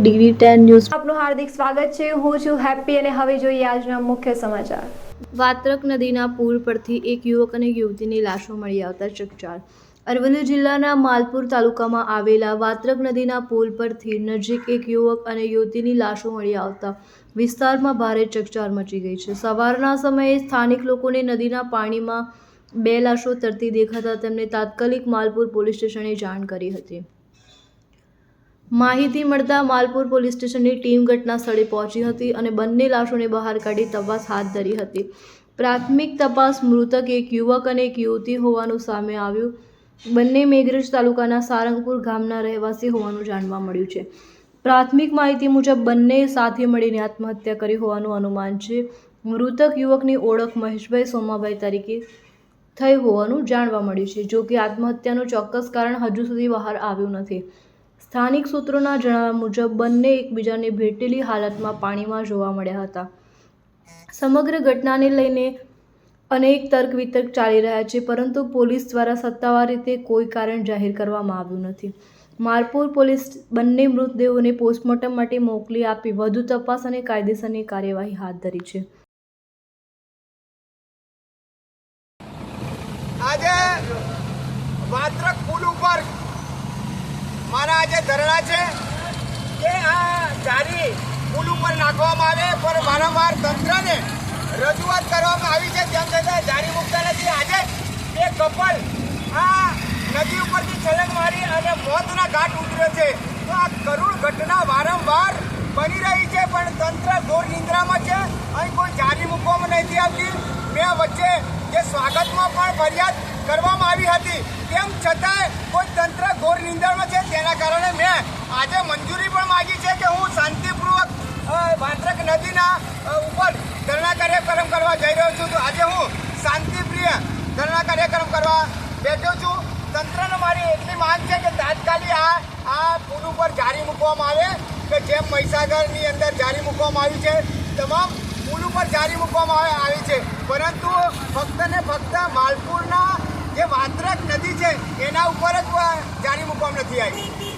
DD10 news આપનું હાર્દિક સ્વાગત છે। હું છું હેપી અને હવે જોઈએ આજના મુખ્ય સમાચાર। વાત્રક નદીના પુલ પરથી એક યુવક અને યુવતીની લાશો મળી આવતા ચકચાર। અરવલ્લી જિલ્લાના માલપુર તાલુકામાં આવેલા વાત્રક નદીના પુલ પરથી નજીક એક યુવક અને યુવતીની લાશો મળી આવતા વિસ્તારમાં ભારે ચકચાર મચી ગઈ છે। સવારના સમયે સ્થાનિક લોકોને નદીના પાણીમાં બે લાશો તરતી દેખાતા તેમને તાત્કાલિક માલપુર પોલીસ સ્ટેશને જાણ કરી હતી। માહિતી મળતા માલપુર પોલીસ સ્ટેશનની ટીમ ઘટના સ્થળે પહોંચી હતી અને બંને લાશોને બહાર કાઢી તપાસ હાથ ધરી હતી। પ્રાથમિક તપાસ મૃતક એક યુવક અને એક યુવતી હોવાનું સામે આવ્યું। બંને મેઘરજ તાલુકાના સારંગપુર ગામના રહેવાસી હોવાનું જાણવા મળ્યું છે। પ્રાથમિક માહિતી મુજબ બંને સાથે મળીને આત્મહત્યા કરી હોવાનું અનુમાન છે। મૃતક યુવકની ઓળખ મહેશભાઈ સોમાભાઈ તરીકે થઈ હોવાનું જાણવા મળ્યું છે। જો કે આત્મહત્યાનું ચોક્કસ કારણ હજુ સુધી બહાર આવ્યું નથી। સ્થાનિક સૂત્રોના જણાવ્યા મુજબ બંને એકબીજાને ભેટેલી હાલતમાં પાણીમાં જોવા મળ્યા હતા। સમગ્ર ઘટનાને લઈને અનેક તર્ક વિતર્ક ચાલી રહ્યા છે, પરંતુ પોલીસ દ્વારા સત્તાવાર રીતે કોઈ કારણ જાહેર કરવામાં આવ્યું નથી। માલપુર પોલીસ બંને મૃતદેહોને પોસ્ટમોર્ટમ માટે મોકલી આપી વધુ તપાસ અને કાયદેસરની કાર્યવાહી હાથ ધરી છે। આજે વાત્રક પુલ ઉપર મારા આજે ધરણા છે કે આ જારી પુલ ઉપર નાખવામાં આવે, પણ વારંવાર તંત્રને રજૂઆત કરવામાં આવી છે, તેમ છતાં જારી મૂકતા નથી। આજે બે કપલ આ નદી ઉપરથી છલંગ મારી અને મોતના ઘાટ ઉતર્યો છે। તો આ કરુણ ઘટના વારંવાર બની રહી છે, પણ તંત્ર ઘોર નિંદ્રામાં છે। અહીં કોઈ જારી મૂકવામાં નથી આવતી। મેં વચ્ચે જે સ્વાગતમાં પણ ફરિયાદ કરવામાં આવી હતી, તેમ છતાંય કોઈ તંત્ર ઘોર નિંદ્રામાં છે। તેના કારણે મેં આજે મંજૂરી પણ માગી છે કે હું શાંતિપૂર્વક વાત્રક નદીના ઉપર ધરણા કાર્યક્રમ કરવા જઈ રહ્યો છું। તો આજે હું શાંતિપ્રિય ધરણા કાર્યક્રમ કરવા બેઠો છું। તંત્રને મારી એટલી માંગ છે કે તાત્કાલિક આ પુલ ઉપર જારી મૂકવામાં આવે, કે જેમ મહીસાગરની અંદર જારી મૂકવામાં આવી છે, તમામ પુલ ઉપર જારી મૂકવામાં આવી છે, પરંતુ ફક્ત ને ફક્ત માલપુરના જે વાત્રક નદી છે એના ઉપર જ જારી મૂકવામાં નથી આવી।